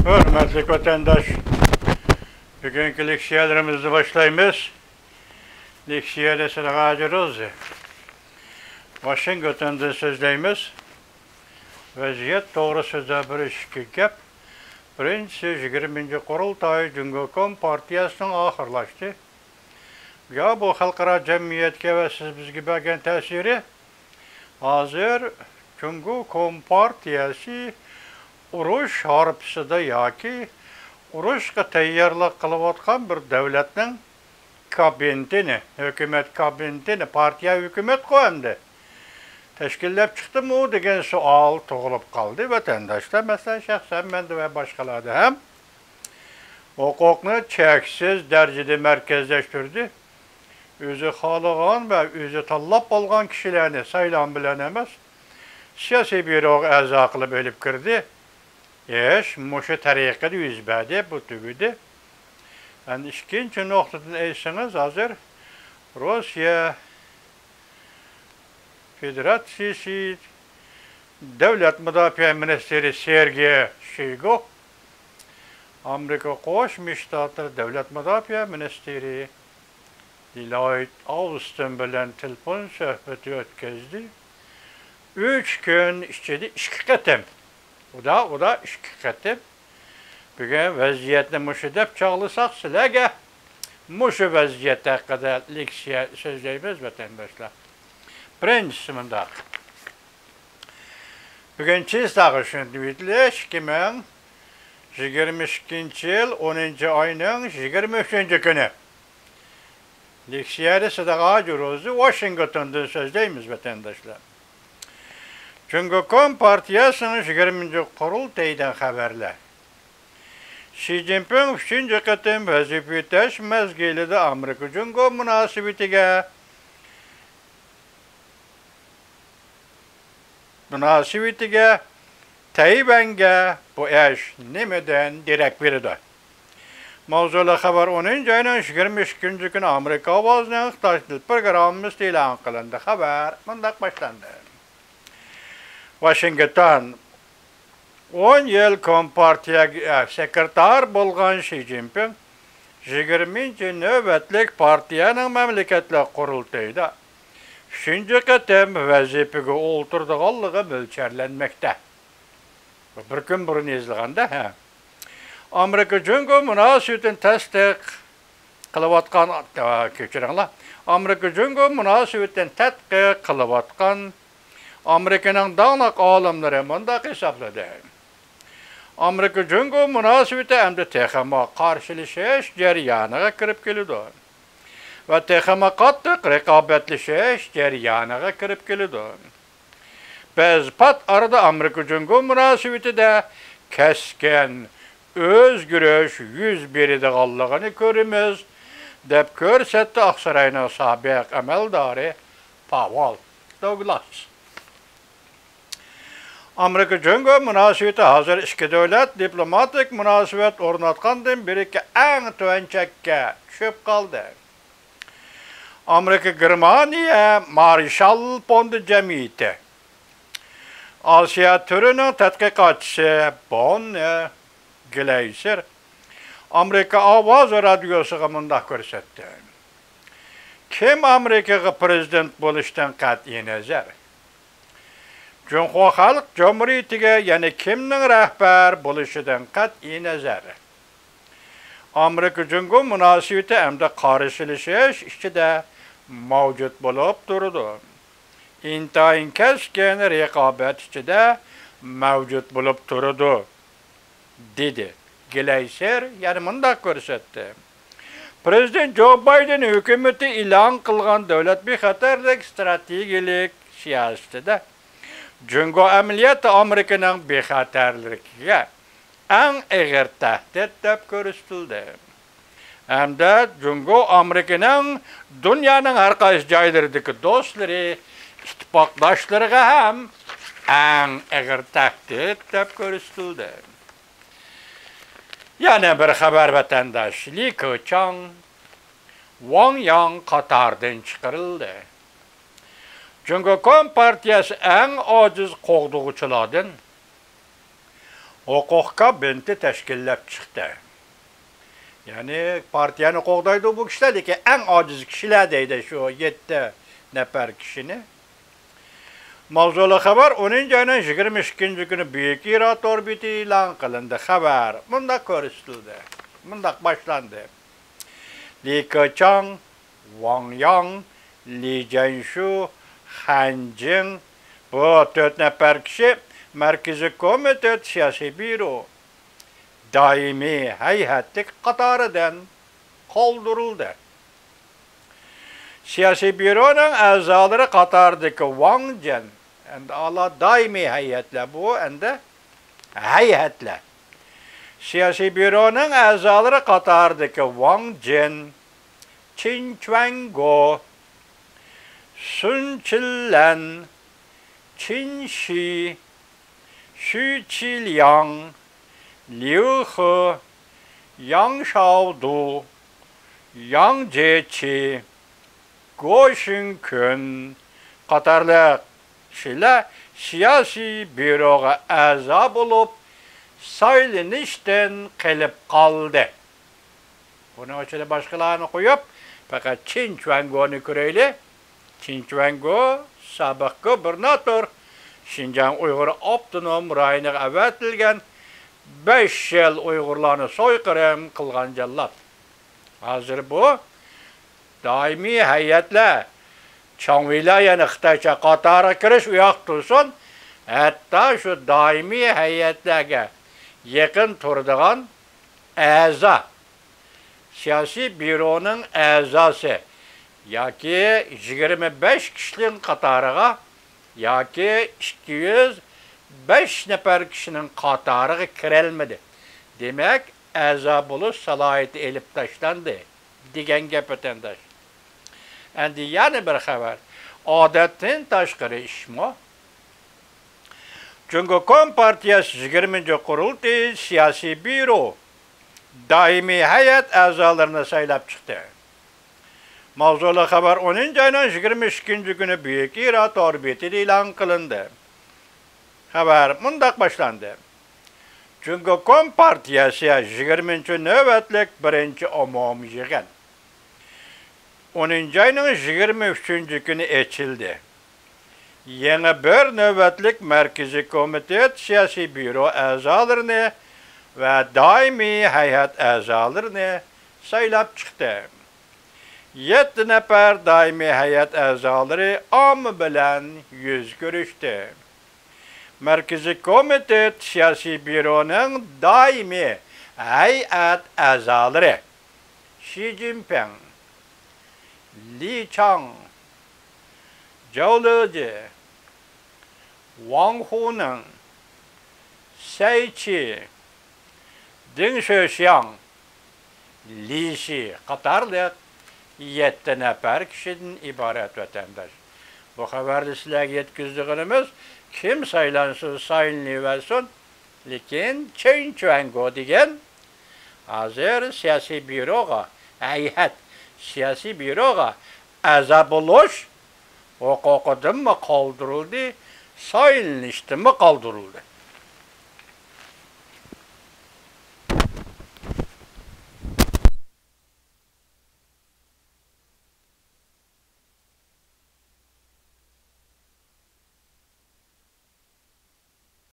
Hürmetli vatandaş, bugünkü leksiyalarımızı başlayımız. Leksiyada sıra ağacırız. Washington'da sözleyimiz. Vaziyet doğrusunda bir işki gap. Birinci 20. Kurultay Cumhuriyet Partiyasının ahırlaştı. Ya bu halkara cemiyetke ve siz bizge bergen tesiri hazır Cumhuriyet Partiyası uruş harpsida yoki urushga tayyorlik qilayotgan bir davlatning kabinetini, hukumat kabinetini, partiya hukumat qo'yamdi. Tashkillab chiqdimi u degan savol tug'ilib qoldi vatandoshlar, masalan shaxsan men va boshqalarda ham huquqni cheksiz darajada markazlashtirdi. O'zi xohlagan va o'zi tanlab olgan kishilarni saylan bilan emas, siyosiy byuroga a'zo qilib olib kirdi. Muşu tariqada yüz berdi bu tübüdü. Yani ikinci noktadan eyseniz hazır Rusya Federasyası Devlet Müdafaa Ministeri Sergey Shoigu, Amerika Qo'shma Shtatlar Devlet Müdafaa Ministeri Lloyd Austin bilan telefon suhbati o'tkazdi. 3 kun ichida 2 qatam. O da iki katı. Bugün vaziyetini muşu dep çağlısak silege muşu vaziyeti hakkında leksiya sözleyimiz vatandaşlar. Birincisi mındak. Bugün çiz dağışın düğütle 2022 yıl 10. ayının 23. günü. Leksiyada Sıdağa Curuzu Washington'da sözleyimiz vatandaşlar. Cumhuriyet Partiyasının 20. Kurultaydan haberler. Xi Jinping 3. qatim vazifa yutash mezgilida Amerika Cumhuriyet münasebetiga Tayvanga bu ish nimadan derak berdi. Mavzuli xabar 10. ayning 22. kuni Amerika ovozining Xitoy til programmasi e'lon qilindi. Xabar bunday boshlandi. Washington 10 yıl Kompartiya sekreter bolgan Xi Jinping 20. növbetlik partiyanın memleketler kurultayda 3. qatim vazifege o'tirdiganligi mo'ljallanmoqda. Bir kun burun yozilganda Amerika Cumhuriyet munosabatini tasdiq qilayotgan kechiringlar. Amerika Cumhuriyet munosabatini tadqiq qilayotgan Amerika'nın dağınık alimleri bundak hesapladı. Amerika Cumhuriyet münasebeti hem de TXM'a karşılaşış jarayoniga kirib keldi. Ve TXM'a qattiq raqobatlashish jarayoniga kirib keldi. Biz pat arada Amerika Cumhuriyet münasebetida keskin o'zgarish yuz beradiganligini ko'ramiz deb ko'rsatdi Oqsaroyning sobiq amaldori Pavel Douglas. Amerika Cumhuriyet münasebeti hazır iki devlet diplomatik münasebet ornatkandan biriki en tuvancakka düşüp kaldı. Amerika Germaniya Marshall Fondu Cemiyeti Asya türünün tədqiqatçısı Bon Gleiser Amerika Avaz Radyosu'na mındak gösterdi. Kim Amerikaga prezident bo'lishdan qat'iy nazar Cumhuriyet Halk Cumhuriyeti'ge yani kimning rahbar bo'lishidan qat'iy nazar Amerika Cumhuriyet münasebeti hamda qarşılashish ichida mavjud bo'lib turdi. Intayin keskin raqobat ichida mavjud bo'lib turdi, dedi. Gleiser yani mundaq ko'rsatdi. Prezident Joe Biden hukumati e'lon qilgan davlat bexatarlik strategiyalik siyosatida Jungo amaliyoti Amerikaning bexatarligiga eng og'ir tahdid deb ko'rsatildi. Hamda Jungo Amerikaning dunyoning har qaysi joylaridagi do'stlari, ittifoqdoshlariga ham eng og'ir tahdid deb ko'rsatildi. Yana bir xabar vatandosh Li Keqiang Wang Yang qatardan chiqarildi. Cumhuriyet Partiyası en aciz qo'g'dug'uchilardan huquqqa binti teşkillep çıktı. Yani partiyanı qoğdaydı bu kişiler ki en aciz kişiler deydi şu 7 nefer kişini. Mavzulu haber 10. ayının 22. günü büyük İrat orbiti ilan kılındı haber. Bunda görüştüldü. Bunda başlandı. Li Keqiang, Wang Yang, Li Jianshu, Han Jing bu 4 nefer kişi Merkezi Komite Siyasi Büro daimi heyetlik katarıdan kaldırıldı. Siyasi büronun azaları Katar'daki Wang Jing, Allah daimi heyetle bu, heyetle. Siyasi büronun azaları Katar'daki Wang Jing, Qin Quanguo, Sun Qilan, Qin Shi, Xu Qiliang, Liu He, Yang Shaodu, Yang Jieqi, Guo Xingkun Katarlı kişiler siyasi büroga aza bulup saylanıştan kalıp kaldı. Bunu açıda başkalarını koyup fakat Qin Quanguo'nu köreyli. Qin Quanguo sabık gubernatör Şinjan Uygur Abdunum rayına əvətilgən 5 yıl Uygurlarını soykırım kılgan cellat. Hazır bu daimi heyetle Çan vilayeni Xitayça Katar'a kiriş uyak tutsun. Hatta şu daimi heyetlerge yakın turduğun əza, siyasi büronun əzası, ya ki 25 kişinin Katar'a, ya ki 205 nefer kişinin Katar'a kirelmedi. Demek əza buluş salayeti elip taşlandı. Digen gepetendaş. Endi yani bir haber. Adetin taşkırı iş mi? Çünkü Kompartiyası 20. kuruldu siyasi büro daimi heyet azalarını saylap çıktı. Mavzulu haber 10. ayının 22. günü büyük İrat orbiti ilan kılındı. Haber bundak başlandı. Çünkü Kompartiyası 20. nöbetlik 1. umum yığın 10. ayının 23. günü açıldı. Yeni bir nöbetlik Merkezi Komite Siyasi Büro azalarını ve daimi heyet azalarını saylap çıktı. 7 nefer daimi heyet azaları am bilen yüz görüştü. Merkezi Komite Siyasi Büro'nun daimi heyet azaları Xi Jinping, Li Chang, Zhou Leji, Wang Hunen, Sai Qi, Deng Xuexiang, Li Xi Katarlı 7 nefer kişiden ibaret vatandaş. Bu haberde sizlerge yetkizdiğimiz kim saylansın saylanıversin, lekin Qin Quanguo degen hazır siyasi büroga, heyet siyasi büroga aza buluş hukukudan mı kaldırıldı, saylanıştan mı kaldırıldı?